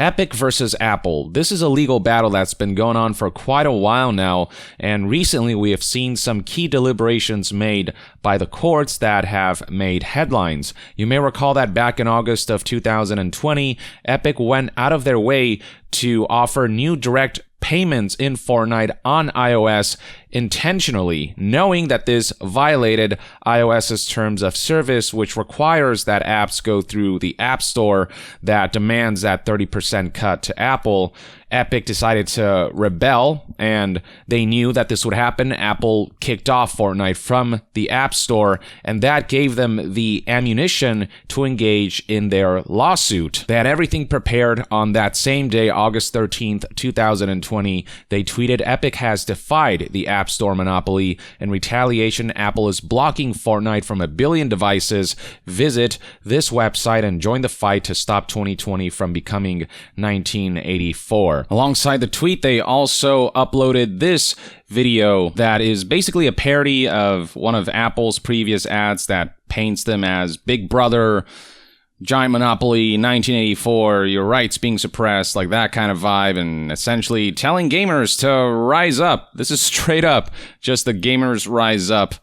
Epic versus Apple. This is a legal battle that's been going on for quite a while now, and recently we have seen some key deliberations made by the courts that have made headlines. You may recall that back in August of 2020, Epic went out of their way to offer new direct payments in Fortnite on iOS intentionally, knowing that this violated iOS's terms of service, which requires that apps go through the App Store that demands that 30% cut to Apple. Epic decided to rebel, and they knew that this would happen. Apple kicked off Fortnite from the App Store, and that gave them the ammunition to engage in their lawsuit. They had everything prepared on that same day, August 13th, 2020. They tweeted, "Epic has defied the App Store monopoly. In retaliation, Apple is blocking Fortnite from 1 billion devices. Visit this website and join the fight to stop 2020 from becoming 1984. Alongside the tweet, they also uploaded this video that is basically a parody of one of Apple's previous ads that paints them as Big Brother, giant monopoly, 1984, your rights being suppressed, like that kind of vibe, and essentially telling gamers to rise up. This is straight up just the Gamers Rise Up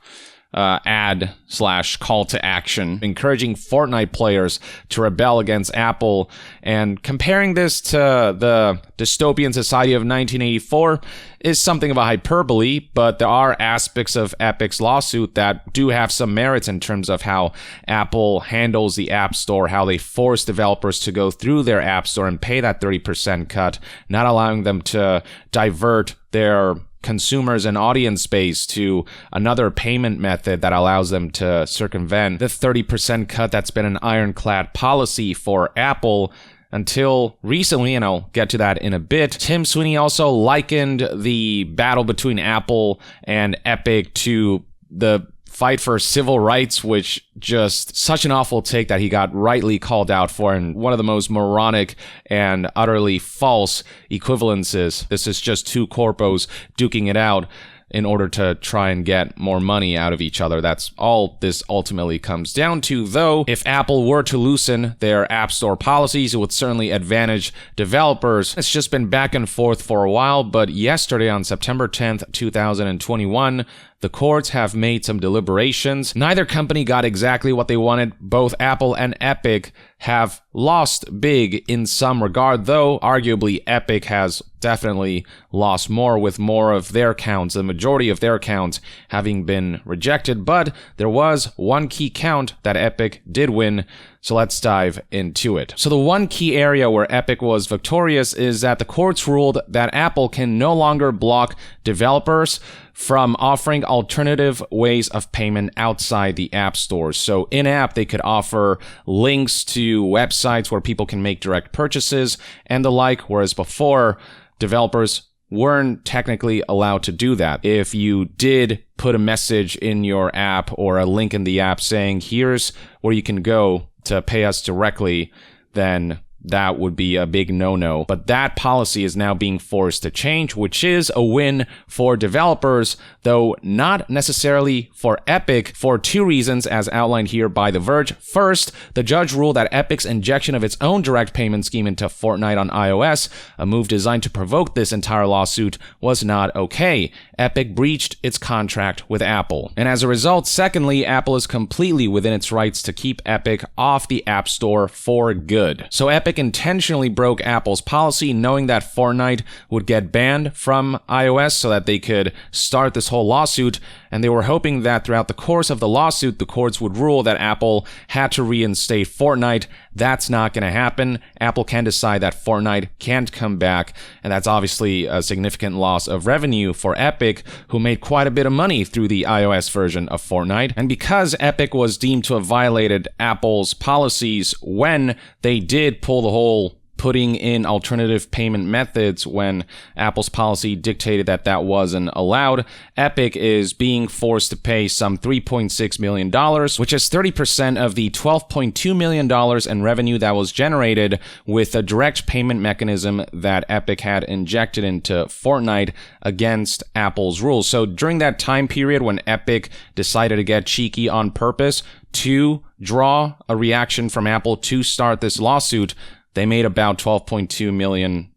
ad / call to action, encouraging Fortnite players to rebel against Apple, and comparing this to the dystopian society of 1984 is something of a hyperbole, but there are aspects of Epic's lawsuit that do have some merits in terms of how Apple handles the App Store, how they force developers to go through their App Store and pay that 30% cut, not allowing them to divert their consumers and audience base to another payment method that allows them to circumvent the 30% cut that's been an ironclad policy for Apple until recently, and I'll get to that in a bit. Tim Sweeney also likened the battle between Apple and Epic to the fight for civil rights, which just such an awful take that he got rightly called out for, and one of the most moronic and utterly false equivalences. This is just two corpos duking it out in order to try and get more money out of each other. That's all this ultimately comes down to, though. If Apple were to loosen their App Store policies, it would certainly advantage developers. It's just been back and forth for a while, but yesterday on September 10th, 2021, the courts have made some deliberations. Neither company got exactly what they wanted. Both Apple and Epic have lost big in some regard, though arguably Epic has definitely lost more, with more of their counts, the majority of their counts having been rejected. But there was one key count that Epic did win, so let's dive into it. So the one key area where Epic was victorious is that the courts ruled that Apple can no longer block developers from offering alternative ways of payment outside the App Store. So in-app, they could offer links to websites where people can make direct purchases and the like, whereas before, developers weren't technically allowed to do that. If you did put a message in your app or a link in the app saying, here's where you can go to pay us directly, then that would be a big no-no. But that policy is now being forced to change, which is a win for developers, though not necessarily for Epic, for two reasons as outlined here by The Verge. First, the judge ruled that Epic's injection of its own direct payment scheme into Fortnite on iOS, a move designed to provoke this entire lawsuit, was not okay. Epic breached its contract with Apple. And as a result, secondly, Apple is completely within its rights to keep Epic off the App Store for good. So Epic intentionally broke Apple's policy, knowing that Fortnite would get banned from iOS so that they could start this whole lawsuit, and they were hoping that throughout the course of the lawsuit, the courts would rule that Apple had to reinstate Fortnite. That's not going to happen. Apple can decide that Fortnite can't come back, and that's obviously a significant loss of revenue for Epic, who made quite a bit of money through the iOS version of Fortnite. And because Epic was deemed to have violated Apple's policies when they did pull the whole putting in alternative payment methods when Apple's policy dictated that that wasn't allowed, Epic is being forced to pay some $3.6 million, which is 30% of the $12.2 million in revenue that was generated with a direct payment mechanism that Epic had injected into Fortnite against Apple's rules. So during that time period when Epic decided to get cheeky on purpose to draw a reaction from Apple to start this lawsuit, they made about $12.2 million.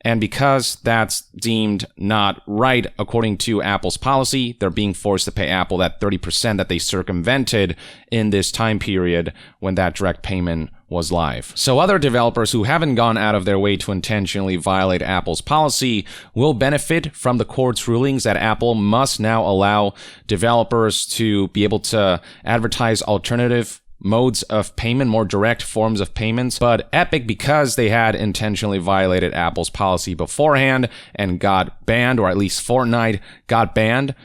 And because that's deemed not right according to Apple's policy, they're being forced to pay Apple that 30% that they circumvented in this time period when that direct payment was live. So other developers who haven't gone out of their way to intentionally violate Apple's policy will benefit from the court's rulings that Apple must now allow developers to be able to advertise alternative modes of payment, more direct forms of payments. But Epic, because they had intentionally violated Apple's policy beforehand and got banned, or at least Fortnite got banned,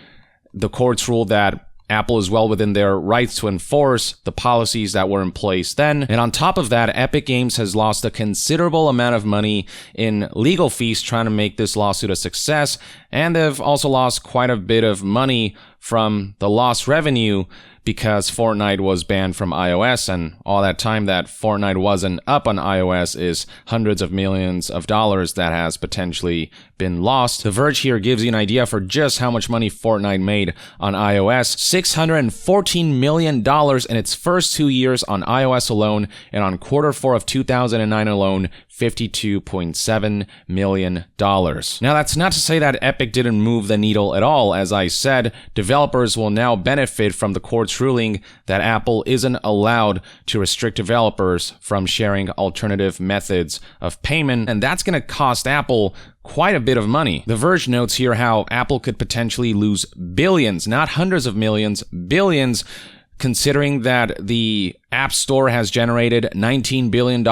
the courts ruled that Apple is well within their rights to enforce the policies that were in place then. And on top of that, Epic Games has lost a considerable amount of money in legal fees trying to make this lawsuit a success. And they've also lost quite a bit of money from the lost revenue because Fortnite was banned from iOS, and all that time that Fortnite wasn't up on iOS is hundreds of millions of dollars that has potentially been lost. The Verge here gives you an idea for just how much money Fortnite made on iOS. $614 million in its first 2 years on iOS alone, and on Q4 of 2009 alone, $52.7 million. Now, that's not to say that Epic didn't move the needle at all. As I said, developers will now benefit from the court's ruling that Apple isn't allowed to restrict developers from sharing alternative methods of payment, and that's going to cost Apple quite a bit of money. The Verge notes here how Apple could potentially lose billions, not hundreds of millions, billions, considering that the App Store has generated $19 billion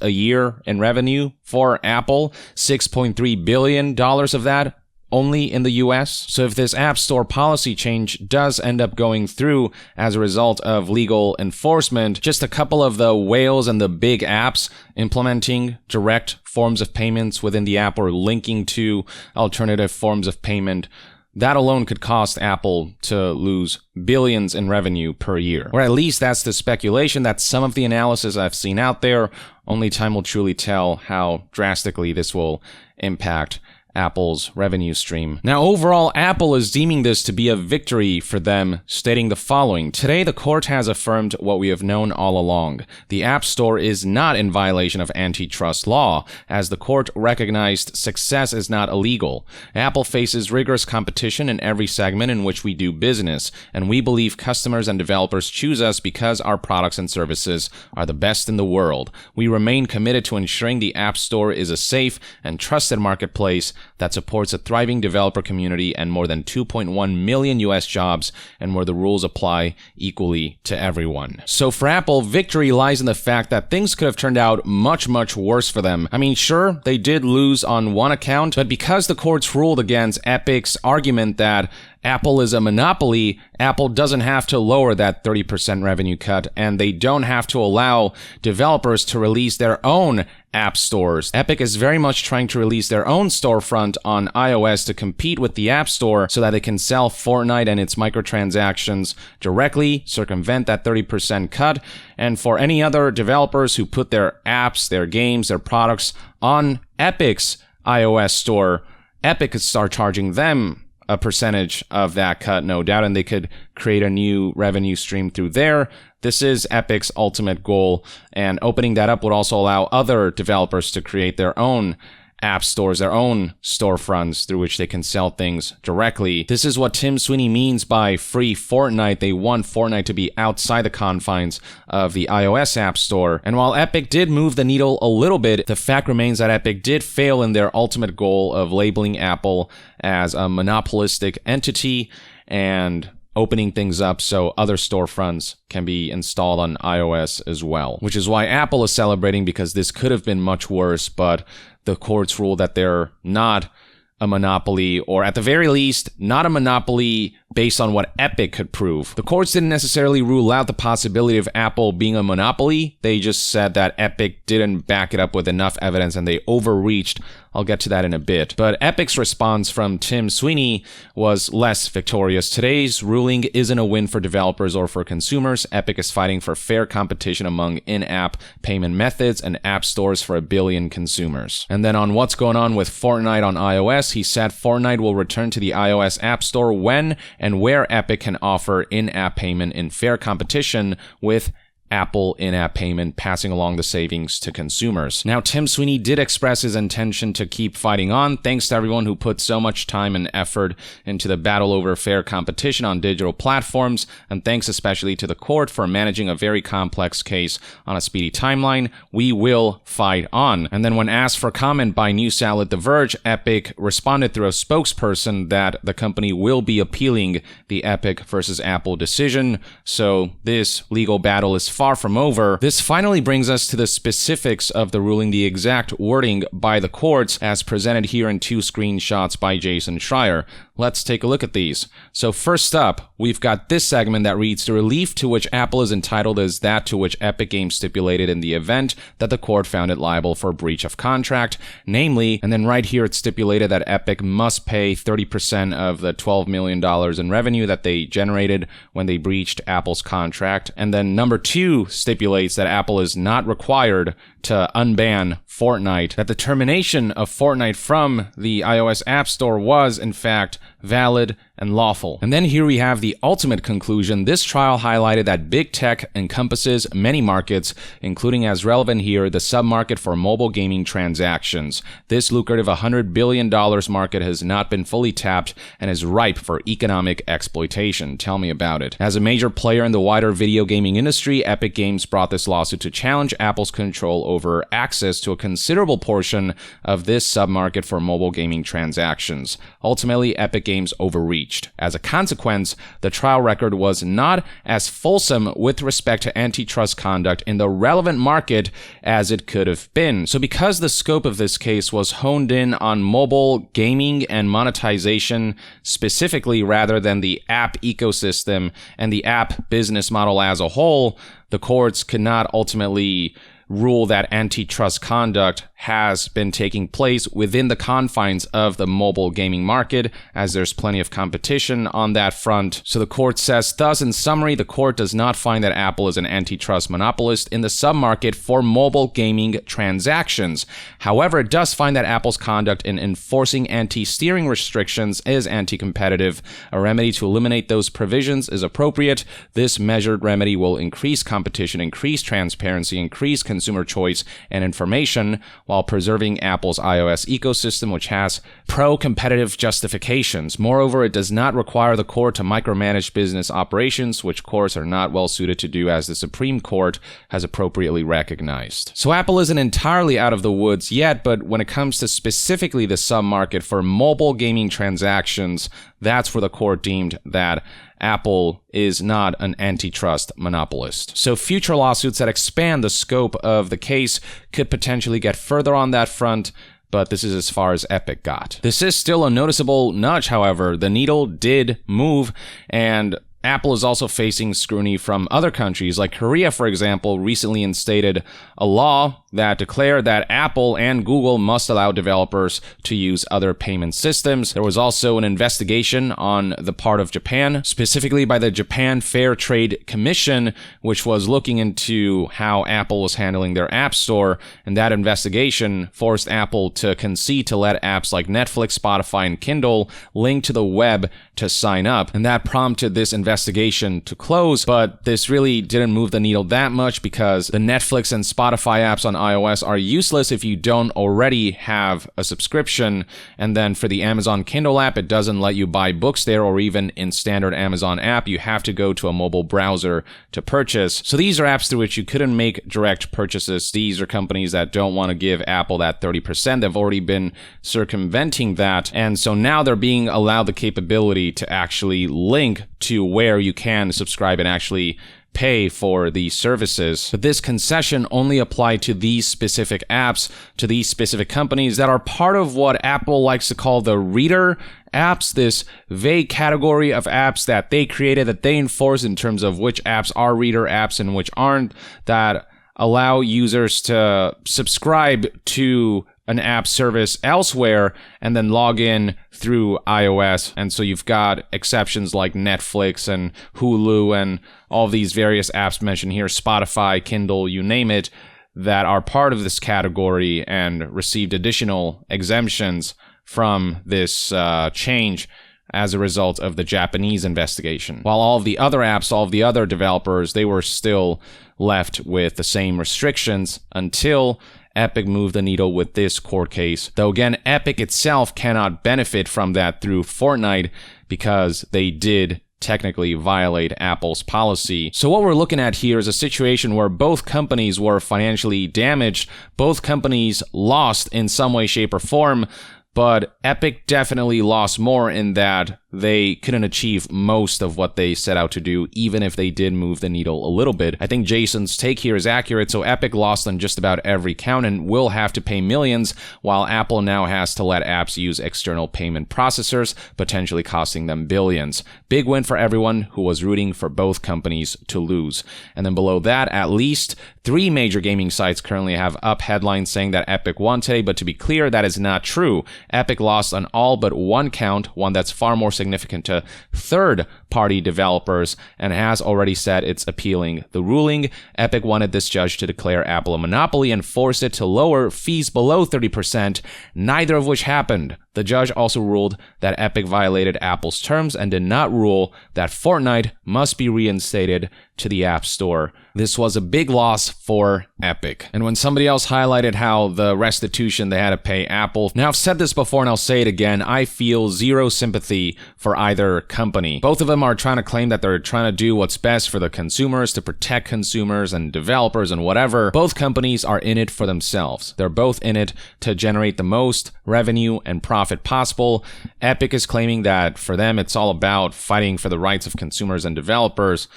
a year in revenue for Apple, $6.3 billion of that only in the US. So if this App Store policy change does end up going through as a result of legal enforcement, just a couple of the whales and the big apps implementing direct forms of payments within the app or linking to alternative forms of payment, that alone could cost Apple to lose billions in revenue per year. Or at least that's the speculation. That's some of the analysis I've seen out there. Only time will truly tell how drastically this will impact Apple's revenue stream. Now, overall, Apple is deeming this to be a victory for them, stating the following. Today, the court has affirmed what we have known all along. The App Store is not in violation of antitrust law, as the court recognized success is not illegal. Apple faces rigorous competition in every segment in which we do business, and we believe customers and developers choose us because our products and services are the best in the world. We remain committed to ensuring the App Store is a safe and trusted marketplace that supports a thriving developer community and more than 2.1 million US jobs, and where the rules apply equally to everyone. So for Apple, victory lies in the fact that things could have turned out much, much worse for them. I mean, sure, they did lose on one account, but because the courts ruled against Epic's argument that Apple is a monopoly, Apple doesn't have to lower that 30% revenue cut, and they don't have to allow developers to release their own app stores. Epic is very much trying to release their own storefront on iOS to compete with the App Store so that they can sell Fortnite and its microtransactions directly, circumvent that 30% cut, and for any other developers who put their apps, their games, their products on Epic's iOS store, Epic could start charging them a percentage of that cut, no doubt, and they could create a new revenue stream through there. This is Epic's ultimate goal, and opening that up would also allow other developers to create their own app stores, their own storefronts through which they can sell things directly. This is what Tim Sweeney means by free Fortnite. They want Fortnite to be outside the confines of the iOS App Store. And while Epic did move the needle a little bit, the fact remains that Epic did fail in their ultimate goal of labeling Apple as a monopolistic entity and opening things up so other storefronts can be installed on iOS as well. Which is why Apple is celebrating, because this could have been much worse, but the courts rule that they're not a monopoly, or at the very least, not a monopoly based on what Epic could prove. The courts didn't necessarily rule out the possibility of Apple being a monopoly. They just said that Epic didn't back it up with enough evidence and they overreached. I'll get to that in a bit. But Epic's response from Tim Sweeney was less victorious. Today's ruling isn't a win for developers or for consumers. Epic is fighting for fair competition among in-app payment methods and app stores for 1 billion consumers. And then on what's going on with Fortnite on iOS, he said Fortnite will return to the iOS App Store when and where Epic can offer in-app payment in fair competition with Apple in-app payment, passing along the savings to consumers. Now, Tim Sweeney did express his intention to keep fighting on. Thanks to everyone who put so much time and effort into the battle over fair competition on digital platforms, and thanks especially to the court for managing a very complex case on a speedy timeline. We will fight on. And then when asked for comment by news outlet The Verge, Epic responded through a spokesperson that the company will be appealing the Epic versus Apple decision. So this legal battle is far from over. This finally brings us to the specifics of the ruling, the exact wording by the courts as presented here in 2 screenshots by Jason Schreier. Let's take a look at these. So first up, we've got this segment that reads, the relief to which Apple is entitled is that to which Epic Games stipulated in the event that the court found it liable for breach of contract, namely, and then right here it's stipulated that Epic must pay 30% of the $12 million in revenue that they generated when they breached Apple's contract. And then number 2 stipulates that Apple is not required to unban Fortnite, that the termination of Fortnite from the iOS App Store was, in fact, valid and lawful. And then here we have the ultimate conclusion. This trial highlighted that big tech encompasses many markets, including, as relevant here, the submarket for mobile gaming transactions. This lucrative $100 billion market has not been fully tapped and is ripe for economic exploitation. Tell me about it. As a major player in the wider video gaming industry, Epic Games brought this lawsuit to challenge Apple's control over access to a considerable portion of this submarket for mobile gaming transactions. Ultimately, Epic Games overreached. As a consequence, the trial record was not as fulsome with respect to antitrust conduct in the relevant market as it could have been. So because the scope of this case was honed in on mobile gaming and monetization specifically rather than the app ecosystem and the app business model as a whole, the courts could not ultimately rule that antitrust conduct has been taking place within the confines of the mobile gaming market, as there's plenty of competition on that front. So the court says, thus, in summary, the court does not find that Apple is an antitrust monopolist in the submarket for mobile gaming transactions. However, it does find that Apple's conduct in enforcing anti-steering restrictions is anti-competitive. A remedy to eliminate those provisions is appropriate. This measured remedy will increase competition, increase transparency, increase consumer choice and information, while preserving Apple's iOS ecosystem, which has pro-competitive justifications. Moreover, it does not require the court to micromanage business operations, which courts are not well suited to do, as the Supreme Court has appropriately recognized. So Apple isn't entirely out of the woods yet, but when it comes to specifically the submarket for mobile gaming transactions, that's where the court deemed that Apple is not an antitrust monopolist. So future lawsuits that expand the scope of the case could potentially get further on that front, but this is as far as Epic got. This is still a noticeable nudge, however. The needle did move, and Apple is also facing scrutiny from other countries, like Korea, for example, recently instated a law that declared that Apple and Google must allow developers to use other payment systems. There was also an investigation on the part of Japan, specifically by the Japan Fair Trade Commission, which was looking into how Apple was handling their App Store, and that investigation forced Apple to concede to let apps like Netflix, Spotify, and Kindle link to the web to sign up, and that prompted this investigation to close. But this really didn't move the needle that much, because the Netflix and Spotify apps on iOS are useless if you don't already have a subscription, and then for the Amazon Kindle app, it doesn't let you buy books there, or even in standard Amazon app, you have to go to a mobile browser to purchase. So these are apps through which you couldn't make direct purchases. These are companies that don't want to give Apple that 30%. They've already been circumventing that, and so now they're being allowed the capability to actually link to where you can subscribe and actually pay for these services. But this concession only applied to these specific apps, to these specific companies that are part of what Apple likes to call the reader apps, this vague category of apps that they created, that they enforce in terms of which apps are reader apps and which aren't, that allow users to subscribe to an app service elsewhere and then log in through iOS. And so you've got exceptions like Netflix and Hulu and all these various apps mentioned here, Spotify, Kindle, you name it, that are part of this category and received additional exemptions from this change as a result of the Japanese investigation. While all of the other apps, all of the other developers, they were still left with the same restrictions until Epic moved the needle with this court case. Though again, Epic itself cannot benefit from that through Fortnite because they did technically violate Apple's policy. So what we're looking at here is a situation where both companies were financially damaged, both companies lost in some way, shape, or form, but Epic definitely lost more in that they couldn't achieve most of what they set out to do, even if they did move the needle a little bit. I think Jason's take here is accurate, so Epic lost on just about every count and will have to pay millions, while Apple now has to let apps use external payment processors, potentially costing them billions. Big win for everyone who was rooting for both companies to lose. And then below that, at least 3 major gaming sites currently have up headlines saying that Epic won today, but to be clear, that is not true. Epic lost on all but one count, one that's far more significant to third-party developers, and has already said it's appealing the ruling. Epic wanted this judge to declare Apple a monopoly and force it to lower fees below 30%, neither of which happened. The judge also ruled that Epic violated Apple's terms and did not rule that Fortnite must be reinstated to the App Store. This was a big loss for Epic. And when somebody else highlighted how the restitution they had to pay Apple, now I've said this before and I'll say it again, I feel zero sympathy for either company. Both of them are trying to claim that they're trying to do what's best for the consumers, to protect consumers and developers and whatever. Both companies are in it for themselves. They're both in it to generate the most revenue and profit possible. Epic is claiming that for them it's all about fighting for the rights of consumers and developers,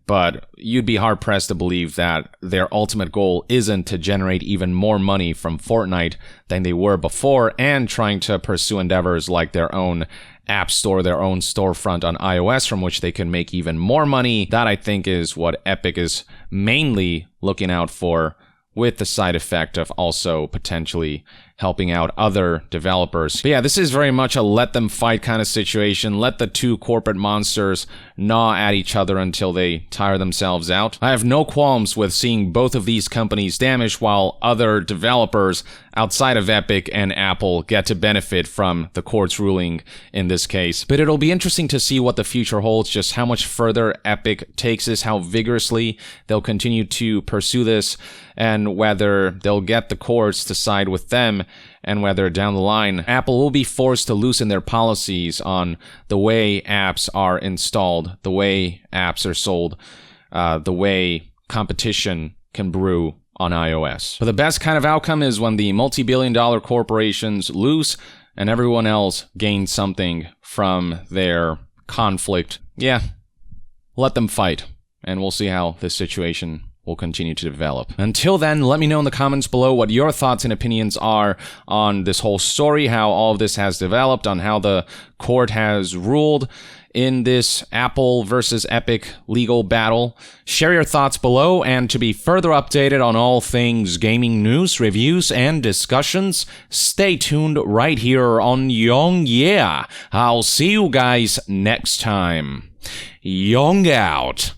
but you'd be hard-pressed to believe that their ultimate goal isn't to generate even more money from Fortnite than they were before, and trying to pursue endeavors like their own app store, their own storefront on iOS from which they can make even more money. That, I think, is what Epic is mainly looking out for, with the side effect of also potentially helping out other developers. But yeah, this is very much a let them fight kind of situation. Let the two corporate monsters gnaw at each other until they tire themselves out. I have no qualms with seeing both of these companies damaged, while other developers outside of Epic and Apple get to benefit from the court's ruling in this case. But it'll be interesting to see what the future holds, just how much further Epic takes this, how vigorously they'll continue to pursue this, and whether they'll get the courts to side with them, and whether down the line Apple will be forced to loosen their policies on the way apps are installed, the way apps are sold, the way competition can brew on iOS. But the best kind of outcome is when the multi-billion-dollar corporations lose and everyone else gains something from their conflict. Yeah, let them fight, and we'll see how this situation will continue to develop. Until then, let me know in the comments below what your thoughts and opinions are on this whole story, how all of this has developed, on how the court has ruled in this Apple versus Epic legal battle. Share your thoughts below, and to be further updated on all things gaming news, reviews, and discussions, stay tuned right here on Young Yeah. I'll see you guys next time. Young out.